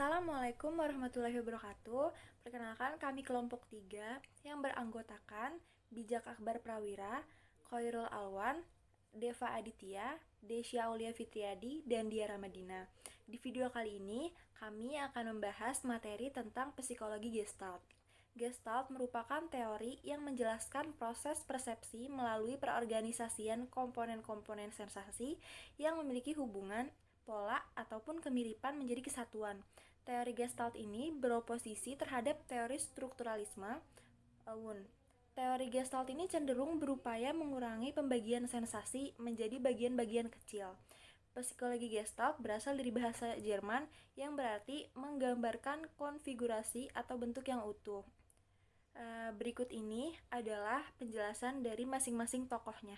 Assalamualaikum warahmatullahi wabarakatuh. Perkenalkan kami kelompok 3 yang beranggotakan Bijak Akbar Prawira, Khairul Alwan, Deva Aditya, Desya Aulia Fitriadi, dan Dia Ramadina. Di video kali ini, kami akan membahas materi tentang psikologi Gestalt. Gestalt merupakan teori yang menjelaskan proses persepsi melalui perorganisasian komponen-komponen sensasi yang memiliki hubungan, pola, ataupun kemiripan menjadi kesatuan. Teori Gestalt ini beroposisi terhadap teori strukturalisme. Teori Gestalt ini cenderung berupaya mengurangi pembagian sensasi menjadi bagian-bagian kecil. Psikologi Gestalt berasal dari bahasa Jerman yang berarti menggambarkan konfigurasi atau bentuk yang utuh. Berikut ini adalah penjelasan dari masing-masing tokohnya.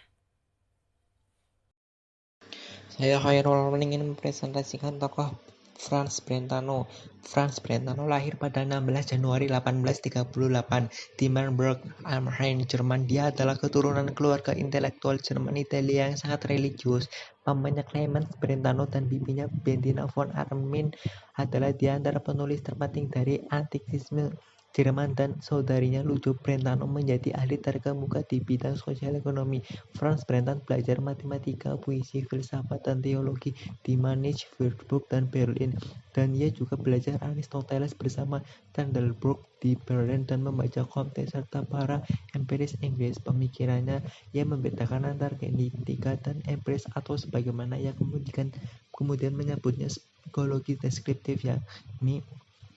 Saya Khairul ingin mempresentasikan tokoh Franz Brentano. Franz Brentano lahir pada 16 Januari 1838 di Marburg am Rhein, Jerman. Dia adalah keturunan keluarga intelektual Jerman Italia yang sangat religius. Pamannya Clemens Brentano dan bibinya Bettina von Arnim adalah di antara penulis terpenting dari antikisme Jerman, dan saudarinya Ludo Brentano menjadi ahli terkemuka di bidang sosial ekonomi. Franz Brentano belajar matematika, puisi, filsafat, dan teologi di Munich, Würzburg, dan Berlin, dan ia juga belajar Aristoteles bersama Standelberg di Berlin dan membaca Comte serta para empiris Inggris. Pemikirannya ia membedakan antara genetika dan empiris, atau sebagaimana ia kemudian menyebutnya psikologi deskriptif, yakni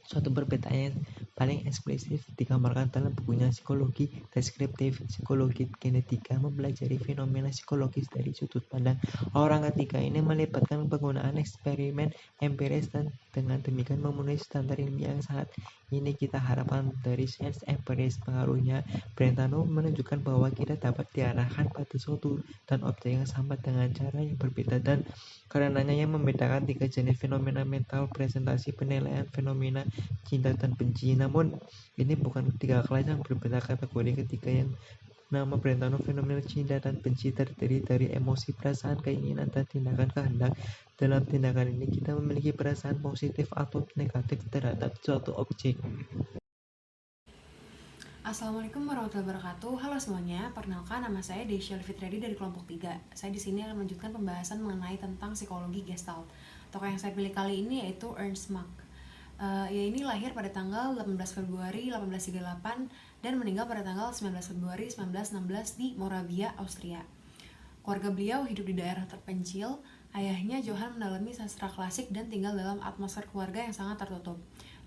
suatu perbedaan yang paling eksplisit digambarkan dalam bukunya Psikologi Deskriptif. Psikologi genetika mempelajari fenomena psikologis dari sudut pandang orang ketiga. Ini melibatkan penggunaan eksperimen empiris dan dengan demikian memenuhi standar ilmiah yang sangat ini kita harapkan dari sains empiris. Pengaruhnya Brentano menunjukkan bahwa kita dapat diarahkan pada suatu dan objek yang sama dengan cara yang berbeda, dan karenanya yang membedakan tiga jenis fenomena mental: presentasi, penilaian, fenomena cinta dan benci. Namun ini bukan tiga kelas yang berbeda. Kategori ketiga yang nama Brentano fenomena cinta dan benci terdiri dari emosi, perasaan, keinginan, dan tindakan kehendak. Dalam tindakan ini kita memiliki perasaan positif atau negatif terhadap suatu objek. Assalamualaikum warahmatullahi wabarakatuh. Halo semuanya, perkenalkan nama saya Desya Aulia Fitriadi dari kelompok 3. Saya di sini akan melanjutkan pembahasan mengenai tentang psikologi Gestalt. Tokoh yang saya pilih kali ini yaitu Ernst Mach. Ini lahir pada tanggal 18 Februari 1838 dan meninggal pada tanggal 19 Februari 1916 di Moravia, Austria. Keluarga beliau hidup di daerah terpencil. Ayahnya Johann mendalami sastra klasik dan tinggal dalam atmosfer keluarga yang sangat tertutup.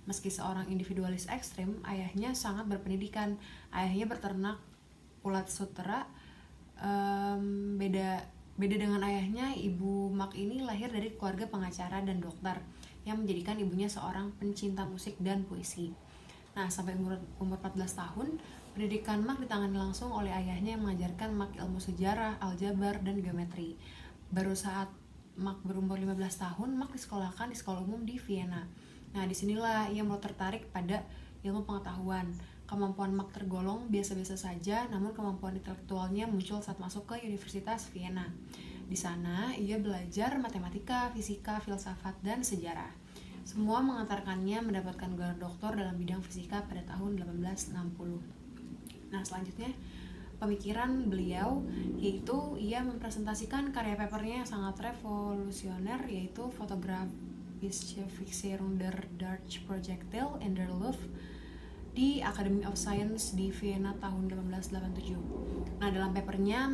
Meski seorang individualis ekstrim, ayahnya sangat berpendidikan. Ayahnya berternak ulat sutera. Beda dengan ayahnya, ibu Mak ini lahir dari keluarga pengacara dan dokter yang menjadikan ibunya seorang pencinta musik dan puisi. Nah, sampai umur 14 tahun, pendidikan Mak ditangani langsung oleh ayahnya yang mengajarkan Mak ilmu sejarah, aljabar, dan geometri. Baru saat Mak berumur 15 tahun, Mak disekolahkan di sekolah umum di Vienna. Nah, disinilah ia mulai tertarik pada ilmu pengetahuan. Kemampuan Mak tergolong biasa-biasa saja, namun kemampuan intelektualnya muncul saat masuk ke Universitas Vienna. Di sana, ia belajar matematika, fisika, filsafat, dan sejarah. Semua mengantarkannya mendapatkan gelar doktor dalam bidang fisika pada tahun 1860. Nah, selanjutnya pemikiran beliau yaitu ia mempresentasikan karya papernya yang sangat revolusioner, yaitu Fotografische Fixierung der Dutch-Projektil in der Luft di Academy of Science di Vienna tahun 1887. Nah, dalam papernya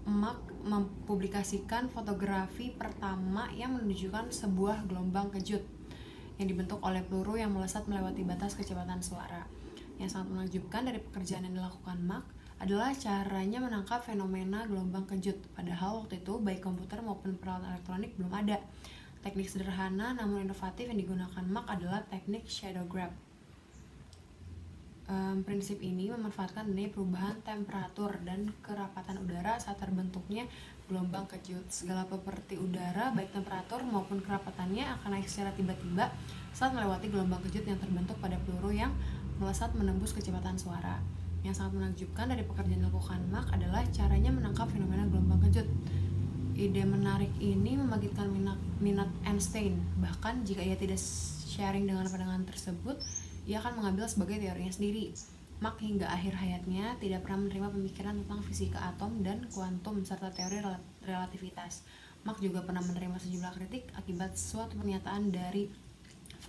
Mach mempublikasikan fotografi pertama yang menunjukkan sebuah gelombang kejut yang dibentuk oleh peluru yang melesat melewati batas kecepatan suara. Yang sangat menakjubkan dari pekerjaan yang dilakukan Mach adalah caranya menangkap fenomena gelombang kejut. Padahal waktu itu baik komputer maupun peralatan elektronik belum ada. Teknik sederhana namun inovatif yang digunakan Mach adalah teknik shadow graph. Prinsip ini memanfaatkan adanya perubahan temperatur dan kerapatan udara saat terbentuknya gelombang kejut. Segala properti udara, baik temperatur maupun kerapatannya, akan naik secara tiba-tiba saat melewati gelombang kejut yang terbentuk pada peluru yang melesat menembus kecepatan suara. Yang sangat menakjubkan dari pekerjaan yang dilakukan Mach adalah caranya menangkap fenomena gelombang kejut. Ide menarik ini membangkitkan minat Einstein. Bahkan jika ia tidak sharing dengan pandangan tersebut, ia akan mengambil sebagai teorinya sendiri. Mach hingga akhir hayatnya tidak pernah menerima pemikiran tentang fisika atom dan kuantum serta teori relativitas. Mach juga pernah menerima sejumlah kritik akibat suatu pernyataan dari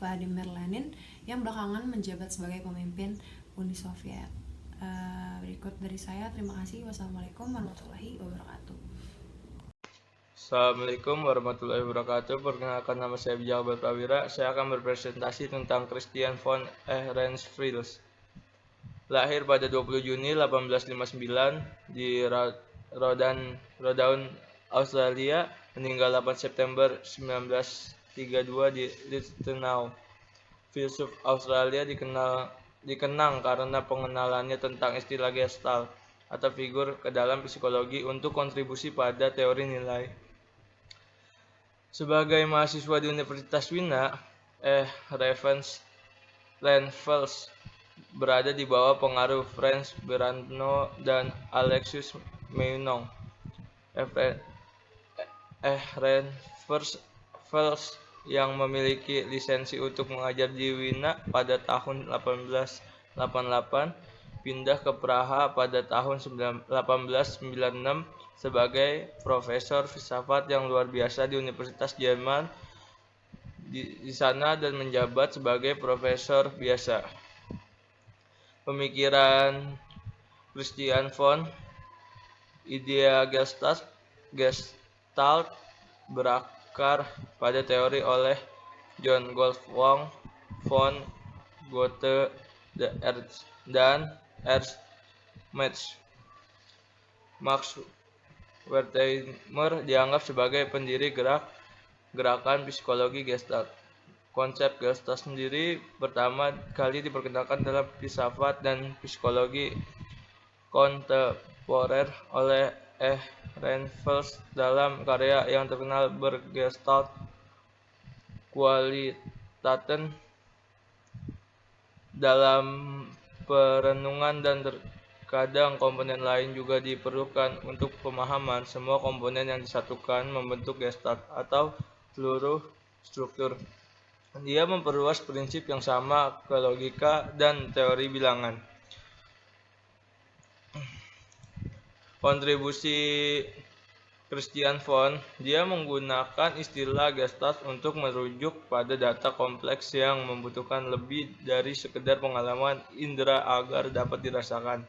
Vladimir Lenin yang belakangan menjabat sebagai pemimpin Uni Soviet. Berikut dari saya, terima kasih. Wassalamualaikum warahmatullahi wabarakatuh. Assalamualaikum warahmatullahi wabarakatuh. Perkenalkan, nama saya Bijak Akbar Prawira. Saya akan berpresentasi tentang Christian von Ehrenfels. Lahir pada 20 Juni 1859 di Rodown, Australia. Meninggal 8 September 1932 di Lithuania. Filsuf Australia dikenang karena pengenalannya tentang istilah Gestalt atau figur ke dalam psikologi untuk kontribusi pada teori nilai. Sebagai mahasiswa di Universitas Wina, Ehrenfels berada di bawah pengaruh Frans Berano dan Alexius Meinong. Ehrenfels yang memiliki lisensi untuk mengajar di Wina pada tahun 1888, pindah ke Praha pada tahun 1896 sebagai profesor filsafat yang luar biasa di Universitas Jerman di sana dan menjabat sebagai profesor biasa. Pemikiran Christian von idea Gestalt berakar pada teori oleh John Wolfgang von Goethe dan Ernst Mach. Max Wertheimer dianggap sebagai pendiri gerakan psikologi Gestalt. Konsep Gestalt sendiri pertama kali diperkenalkan dalam filsafat dan psikologi kontemporer oleh Ehrenfels dalam karya yang terkenal Bergestalt Qualitaten. Dalam perenungan dan kadang komponen lain juga diperlukan untuk pemahaman. Semua komponen yang disatukan membentuk Gestalt atau seluruh struktur. Dia memperluas prinsip yang sama ke logika dan teori bilangan. Kontribusi Christian von, dia menggunakan istilah Gestalt untuk merujuk pada data kompleks yang membutuhkan lebih dari sekedar pengalaman indera agar dapat dirasakan.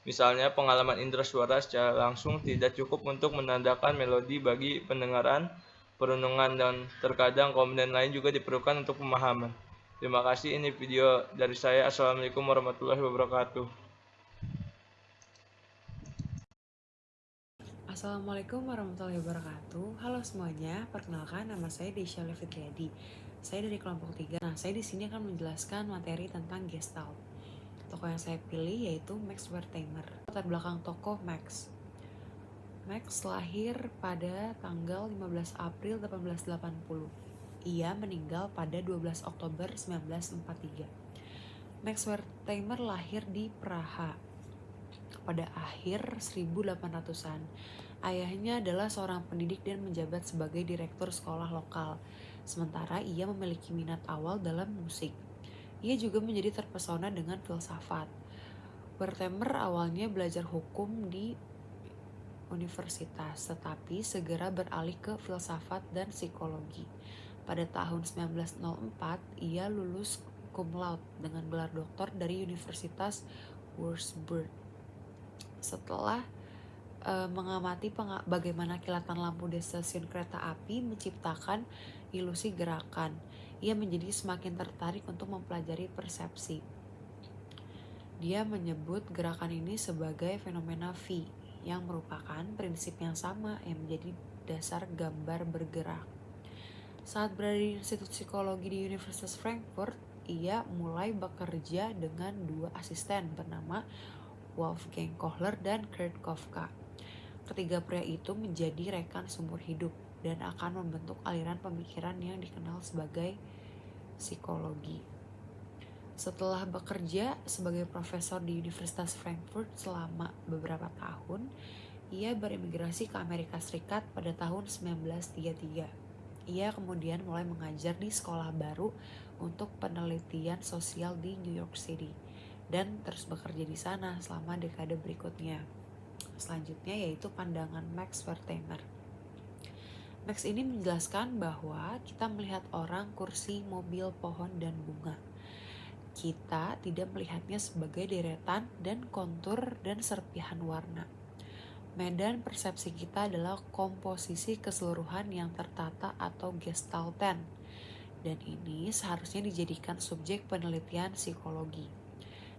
Misalnya, pengalaman indera suara secara langsung tidak cukup untuk menandakan melodi bagi pendengaran, perenungan, dan terkadang komponen lain juga diperlukan untuk pemahaman. Terima kasih, ini video dari saya. Assalamualaikum warahmatullahi wabarakatuh. Assalamualaikum warahmatullahi wabarakatuh. Halo semuanya, perkenalkan nama saya Desya Fitriadi. Saya dari kelompok 3. Nah, saya di sini akan menjelaskan materi tentang Gestalt. Tokoh yang saya pilih yaitu Max Wertheimer. Latar belakang tokoh Max. Max lahir pada tanggal 15 April 1880. Ia meninggal pada 12 Oktober 1943. Max Wertheimer lahir di Praha pada akhir 1800-an. Ayahnya adalah seorang pendidik dan menjabat sebagai direktur sekolah lokal. Sementara ia memiliki minat awal dalam musik. Ia juga menjadi terpesona dengan filsafat. Wertheimer awalnya belajar hukum di universitas, tetapi segera beralih ke filsafat dan psikologi. Pada tahun 1904, ia lulus cum laude dengan gelar doktor dari Universitas Würzburg. Setelah mengamati bagaimana kilatan lampu di stasiun kereta api menciptakan ilusi gerakan, ia menjadi semakin tertarik untuk mempelajari persepsi. Dia menyebut gerakan ini sebagai fenomena phi, yang merupakan prinsip yang sama yang menjadi dasar gambar bergerak. Saat berada di Institut Psikologi di Universitas Frankfurt, ia mulai bekerja dengan 2 asisten bernama Wolfgang Kohler dan Kurt Kofka. Ketiga pria itu menjadi rekan seumur hidup dan akan membentuk aliran pemikiran yang dikenal sebagai psikologi. Setelah bekerja sebagai profesor di Universitas Frankfurt selama beberapa tahun, Ia berimigrasi ke Amerika Serikat pada tahun 1933. Ia kemudian mulai mengajar di sekolah baru untuk penelitian sosial di New York City dan terus bekerja di sana selama dekade berikutnya. Selanjutnya yaitu pandangan Max Wertheimer. Max ini menjelaskan bahwa kita melihat orang, kursi, mobil, pohon, dan bunga. Kita tidak melihatnya sebagai deretan dan kontur dan serpihan warna. Medan persepsi kita adalah komposisi keseluruhan yang tertata atau gestalten, dan ini seharusnya dijadikan subjek penelitian psikologi.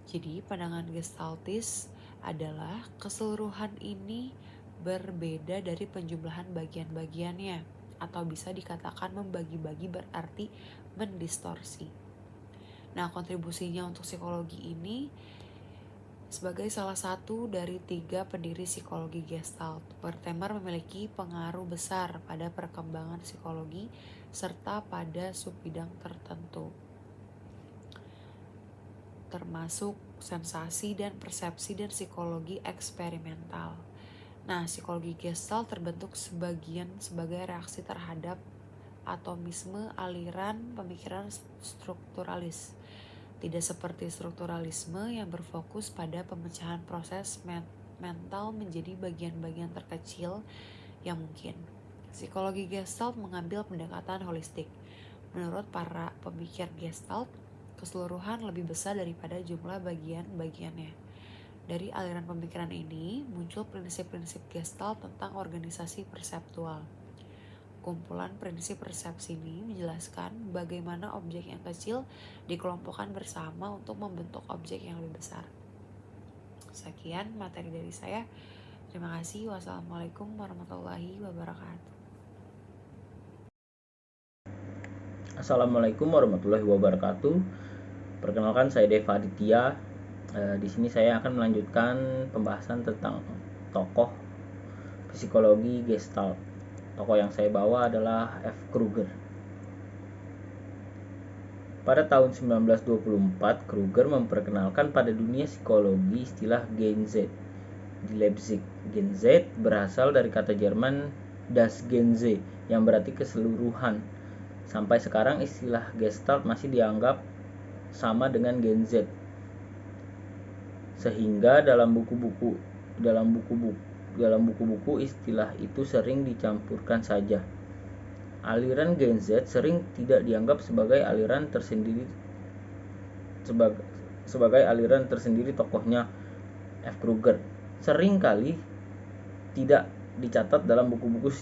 Jadi pandangan gestaltis adalah keseluruhan ini berbeda dari penjumlahan bagian-bagiannya, atau bisa dikatakan membagi-bagi berarti mendistorsi. Nah, kontribusinya untuk psikologi ini sebagai salah satu dari 3 pendiri psikologi Gestalt, Wertheimer memiliki pengaruh besar pada perkembangan psikologi serta pada subbidang tertentu, termasuk sensasi dan persepsi dan psikologi eksperimental. Nah, psikologi Gestalt terbentuk sebagai reaksi terhadap atomisme aliran pemikiran strukturalis. Tidak seperti strukturalisme yang berfokus pada pemecahan proses mental menjadi bagian-bagian terkecil yang mungkin. Psikologi Gestalt mengambil pendekatan holistik. Menurut para pemikir Gestalt, keseluruhan lebih besar daripada jumlah bagian-bagiannya. Dari aliran pemikiran ini muncul prinsip-prinsip Gestalt tentang organisasi perseptual. Kumpulan prinsip persepsi ini menjelaskan bagaimana objek yang kecil dikelompokkan bersama untuk membentuk objek yang lebih besar. Sekian materi dari saya. Terima kasih. Wassalamualaikum warahmatullahi wabarakatuh. Assalamualaikum warahmatullahi wabarakatuh. Perkenalkan, saya Deva Aditya. Di sini saya akan melanjutkan pembahasan tentang tokoh psikologi Gestalt. Tokoh yang saya bawa adalah F. Kruger. Pada tahun 1924, Kruger memperkenalkan pada dunia psikologi istilah Gänze di Leipzig. Gänze berasal dari kata Jerman Das Ganze yang berarti keseluruhan. Sampai sekarang istilah Gestalt masih dianggap sama dengan Gänze. Sehingga dalam buku-buku istilah itu sering dicampurkan saja. Aliran Gänze sering tidak dianggap sebagai aliran tersendiri tokohnya F. Kruger. Sering kali tidak dicatat dalam buku-buku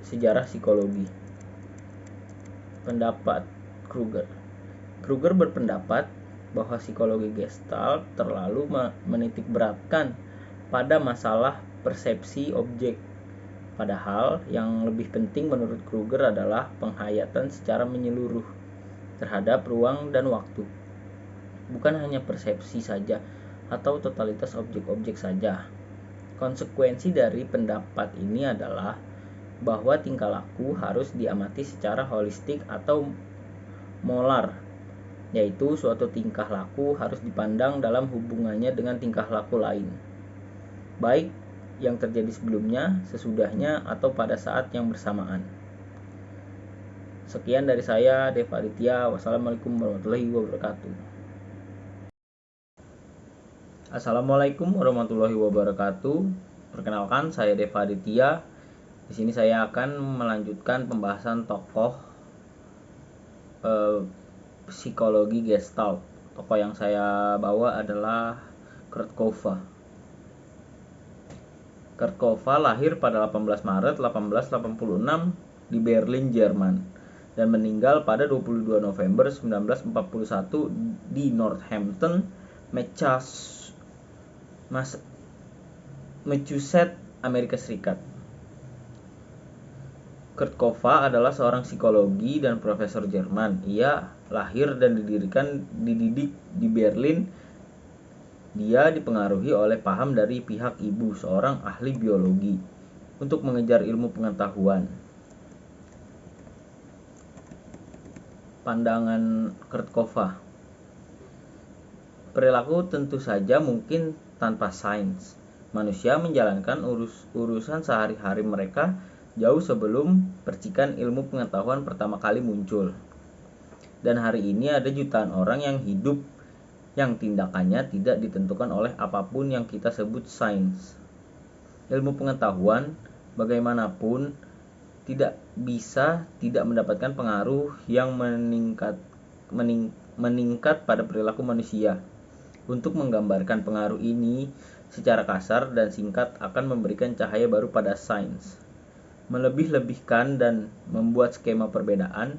sejarah psikologi. Pendapat Kruger. Kruger berpendapat bahwa psikologi Gestalt terlalu menitikberatkan pada masalah persepsi objek. Padahal yang lebih penting menurut Kruger adalah penghayatan secara menyeluruh terhadap ruang dan waktu. Bukan hanya persepsi saja atau totalitas objek-objek saja. Konsekuensi dari pendapat ini adalah bahwa tingkah laku harus diamati secara holistik atau molar, yaitu suatu tingkah laku harus dipandang dalam hubungannya dengan tingkah laku lain, baik yang terjadi sebelumnya, sesudahnya, atau pada saat yang bersamaan. Sekian dari saya, Deva Aditya. Wassalamualaikum warahmatullahi wabarakatuh. Assalamualaikum warahmatullahi wabarakatuh. Perkenalkan, saya Deva Aditya. Di sini saya akan melanjutkan pembahasan tokoh psikologi Gestalt. Tokoh yang saya bawa adalah Kurt Kofa. Kurt Kofa lahir pada 18 Maret 1886 di Berlin, Jerman, dan meninggal pada 22 November 1941 di Northampton, Massachusetts, Amerika Serikat. Kurt Kofa adalah seorang psikologi dan profesor Jerman. Ia lahir dan dididik di Berlin. Dia dipengaruhi oleh paham dari pihak ibu, seorang ahli biologi, untuk mengejar ilmu pengetahuan. Pandangan Kurt Kofa. Perilaku tentu saja mungkin tanpa sains. Manusia menjalankan urusan sehari-hari mereka jauh sebelum percikan ilmu pengetahuan pertama kali muncul. Dan hari ini ada jutaan orang yang hidup yang tindakannya tidak ditentukan oleh apapun yang kita sebut sains. Ilmu pengetahuan bagaimanapun tidak bisa tidak mendapatkan pengaruh yang meningkat pada perilaku manusia. Untuk menggambarkan pengaruh ini secara kasar dan singkat akan memberikan cahaya baru pada sains. Melebih-lebihkan dan membuat skema perbedaan,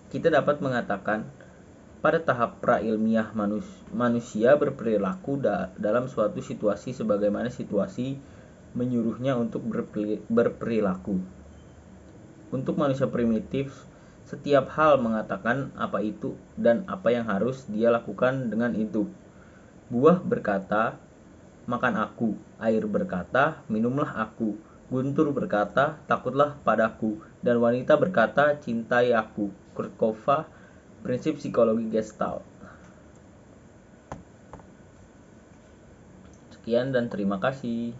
kita dapat mengatakan pada tahap pra-ilmiah manusia berperilaku dalam suatu situasi sebagaimana situasi menyuruhnya untuk berperilaku. Untuk manusia primitif, setiap hal mengatakan apa itu dan apa yang harus dia lakukan dengan itu. Buah berkata, makan aku. Air berkata, minumlah aku. Guntur berkata, takutlah padaku. Dan wanita berkata, cintai aku. Kurt Kofa, Prinsip Psikologi Gestalt. Sekian dan terima kasih.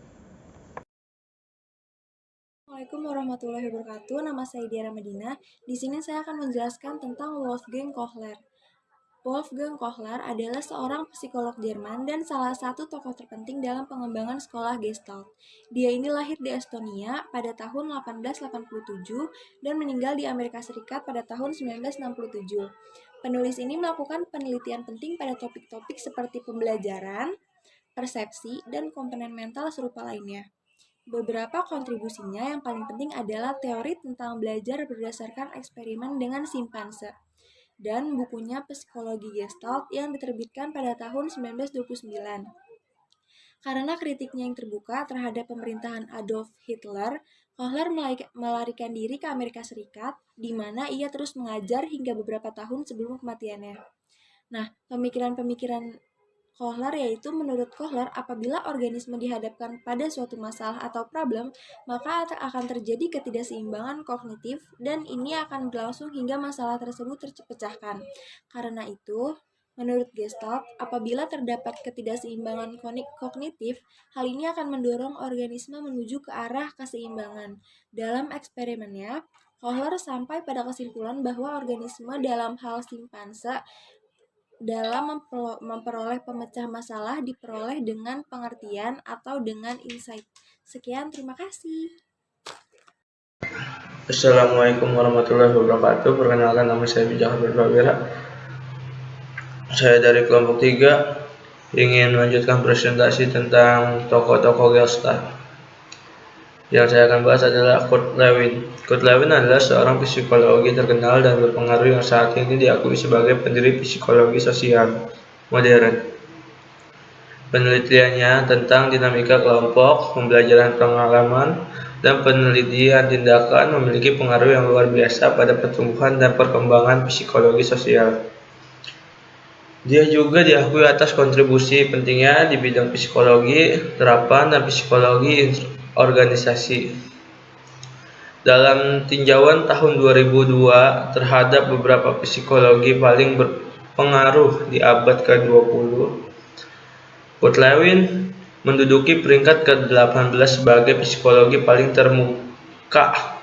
Assalamualaikum warahmatullahi wabarakatuh. Nama saya Diara Medina. Di sini saya akan menjelaskan tentang Wolfgang Kohler. Wolfgang Kohler adalah seorang psikolog Jerman dan salah satu tokoh terpenting dalam pengembangan sekolah Gestalt. Dia ini lahir di Estonia pada tahun 1887 dan meninggal di Amerika Serikat pada tahun 1967. Penulis ini melakukan penelitian penting pada topik-topik seperti pembelajaran, persepsi, dan komponen mental serupa lainnya. Beberapa kontribusinya yang paling penting adalah teori tentang belajar berdasarkan eksperimen dengan simpanse dan bukunya Psikologi Gestalt yang diterbitkan pada tahun 1929. Karena kritiknya yang terbuka terhadap pemerintahan Adolf Hitler, Kohler melarikan diri ke Amerika Serikat, di mana ia terus mengajar hingga beberapa tahun sebelum kematiannya. Nah, pemikiran-pemikiran Kohler yaitu menurut Kohler apabila organisme dihadapkan pada suatu masalah atau problem, maka akan terjadi ketidakseimbangan kognitif dan ini akan berlangsung hingga masalah tersebut terpecahkan. Karena itu, menurut Gestalt, apabila terdapat ketidakseimbangan kognitif, hal ini akan mendorong organisme menuju ke arah keseimbangan. Dalam eksperimennya, Kohler sampai pada kesimpulan bahwa organisme dalam hal simpanse dalam memperoleh pemecah masalah diperoleh dengan pengertian atau dengan insight. Sekian, terima kasih. Assalamualaikum warahmatullahi wabarakatuh. Perkenalkan, nama saya Bijak Akbar Prawira. Saya dari kelompok 3 ingin melanjutkan presentasi tentang tokoh-tokoh Gestalt. Yang saya akan bahas adalah Kurt Lewin. Kurt Lewin adalah seorang psikologi terkenal dan berpengaruh yang saat ini diakui sebagai pendiri psikologi sosial modern. Penelitiannya tentang dinamika kelompok, pembelajaran pengalaman, dan penelitian tindakan memiliki pengaruh yang luar biasa pada pertumbuhan dan perkembangan psikologi sosial. Dia juga diakui atas kontribusi pentingnya di bidang psikologi terapan dan psikologi organisasi. Dalam tinjauan tahun 2002 terhadap beberapa psikologi paling berpengaruh di abad ke-20, Kurt Lewin menduduki peringkat ke-18 sebagai psikologi paling termuka.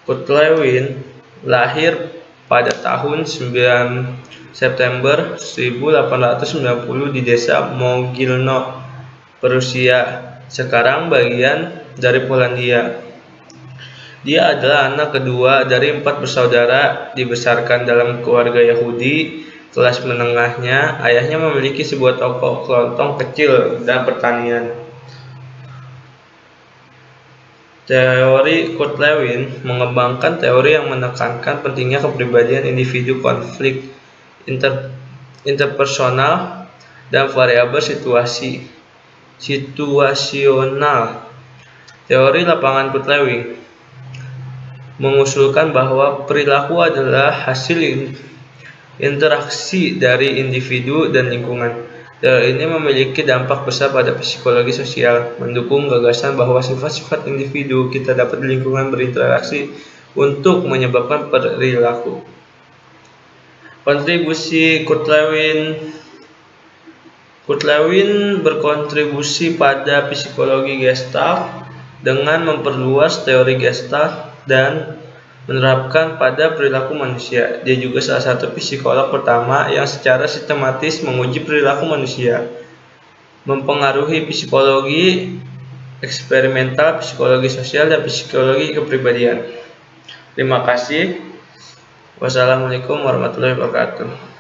Kurt Lewin lahir pada tahun 9 September 1890 di desa Mogilno, Prusia, sekarang bagian dari Polandia. Dia adalah anak kedua dari 4 bersaudara, dibesarkan dalam keluarga Yahudi kelas menengahnya. Ayahnya memiliki sebuah toko kelontong kecil dan pertanian. Teori Kurt Lewin mengembangkan teori yang menekankan pentingnya kepribadian individu, konflik interpersonal, dan variabel situasional. Teori lapangan Kurt Lewin mengusulkan bahwa perilaku adalah hasil interaksi dari individu dan lingkungan. Teori ini memiliki dampak besar pada psikologi sosial, mendukung gagasan bahwa sifat-sifat individu kita dapat di lingkungan berinteraksi untuk menyebabkan perilaku. Kontribusi Kurt Lewin Kurt Lewin berkontribusi pada psikologi Gestalt dengan memperluas teori Gestalt dan menerapkan pada perilaku manusia. Dia juga salah satu psikolog pertama yang secara sistematis menguji perilaku manusia, mempengaruhi psikologi eksperimental, psikologi sosial, dan psikologi kepribadian. Terima kasih. Wassalamualaikum warahmatullahi wabarakatuh.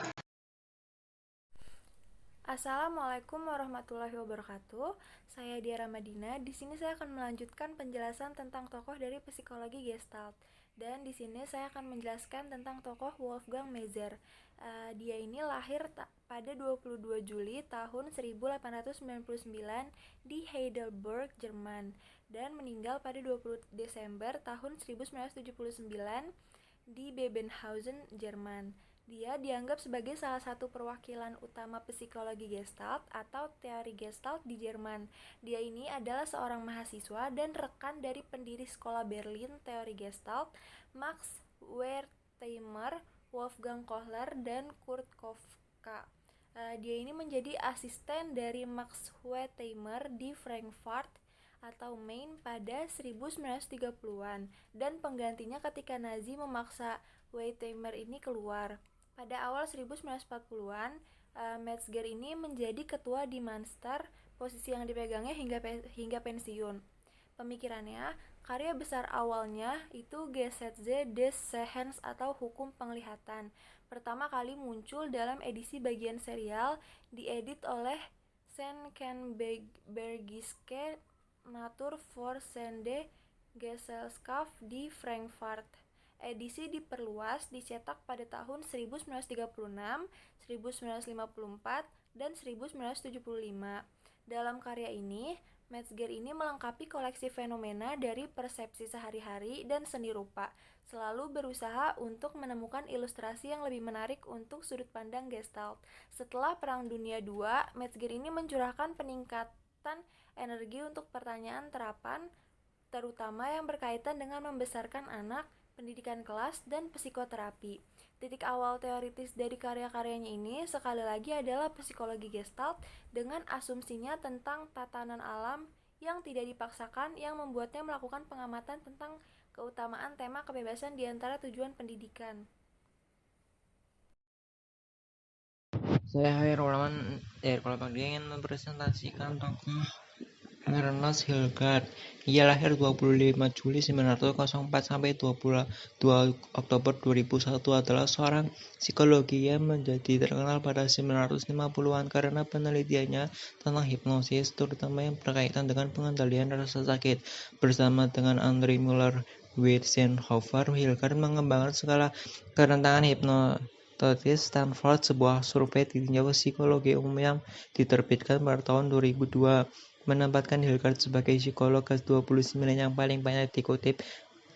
Assalamualaikum warahmatullahi wabarakatuh. Saya Diara Madina. Di sini saya akan melanjutkan penjelasan tentang tokoh dari psikologi Gestalt. Dan di sini saya akan menjelaskan tentang tokoh Wolfgang Mezer. Dia ini lahir pada 22 Juli tahun 1899 di Heidelberg, Jerman, dan meninggal pada 20 Desember tahun 1979 di Bebenhausen, Jerman. Dia dianggap sebagai salah satu perwakilan utama psikologi Gestalt atau teori Gestalt di Jerman. Dia ini adalah seorang mahasiswa dan rekan dari pendiri sekolah Berlin teori Gestalt, Max Wertheimer, Wolfgang Kohler, dan Kurt Koffka. Dia ini menjadi asisten dari Max Wertheimer di Frankfurt atau Main pada 1930-an dan penggantinya ketika Nazi memaksa Wertheimer ini keluar. Pada awal 1940-an, Metzger ini menjadi ketua di Münster, posisi yang dipegangnya hingga pensiun. Pemikirannya, karya besar awalnya itu Gesetze des Sehens atau hukum penglihatan. Pertama kali muncul dalam edisi bagian serial, diedit oleh Senckenbergiske Naturforsende Gesellschaft di Frankfurt. Edisi diperluas dicetak pada tahun 1936, 1954, dan 1975. Dalam karya ini, Metzger ini melengkapi koleksi fenomena dari persepsi sehari-hari dan seni rupa, selalu berusaha untuk menemukan ilustrasi yang lebih menarik untuk sudut pandang Gestalt. Setelah Perang Dunia II, Metzger ini mencurahkan peningkatan energi untuk pertanyaan terapan, terutama yang berkaitan dengan membesarkan anak, pendidikan kelas, dan psikoterapi. Titik awal teoritis dari karya-karyanya ini sekali lagi adalah psikologi Gestalt dengan asumsinya tentang tatanan alam yang tidak dipaksakan yang membuatnya melakukan pengamatan tentang keutamaan tema kebebasan di antara tujuan pendidikan. Saya Khairul Rahman dari Kelompok dia ingin mempresentasikan tokoh Ernst Hildgard. Ia lahir 25 Juli 1904 sampai 22 Oktober 2001 adalah seorang psikologi yang menjadi terkenal pada 1950-an karena penelitiannya tentang hipnosis, terutama yang berkaitan dengan pengendalian rasa sakit. Bersama dengan Andre Müller Witzenhofer, Hildgard mengembangkan skala kerentangan hipnotis Stanford, sebuah survei tinjau psikologi umum yang diterbitkan pada tahun 2002. Menempatkan Hildgard sebagai psikolog ke-29 yang paling banyak dikutip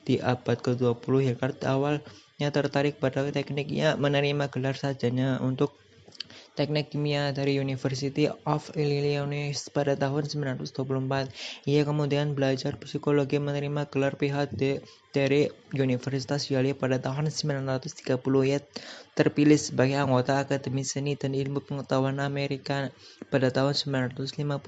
di abad ke-20. Hildgard awalnya tertarik pada tekniknya menerima gelar sarjana untuk teknik kimia dari University of Illinois pada tahun 1924. Ia kemudian belajar psikologi menerima gelar PhD dari Universitas Yale pada tahun 1930. Ia terpilih sebagai anggota Akademi Seni dan Ilmu Pengetahuan Amerika pada tahun 1958.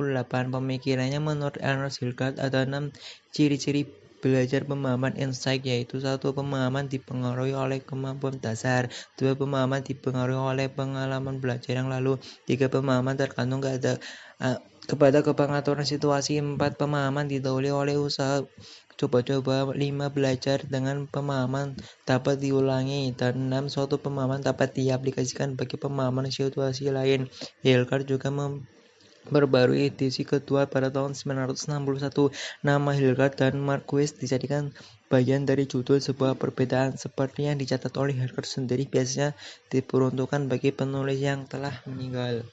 Pemikirannya menurut Ernst Hildgard ada 6 ciri-ciri belajar pemahaman insight, yaitu 1. Pemahaman dipengaruhi oleh kemampuan dasar, 2. Pemahaman dipengaruhi oleh pengalaman belajar yang lalu, 3. Pemahaman tergantung kepada pengaturan situasi, 4. Pemahaman didahului oleh usaha coba-coba, 5. Belajar dengan pemahaman dapat diulangi, dan 6. Suatu pemahaman dapat diaplikasikan bagi pemahaman situasi lain. Hildgard juga memperbarui edisi kedua pada tahun 1961. Nama Hildgard dan Marquis dijadikan bagian dari judul sebuah perbedaan seperti yang dicatat oleh Hildgard sendiri biasanya diperuntukkan bagi penulis yang telah meninggal.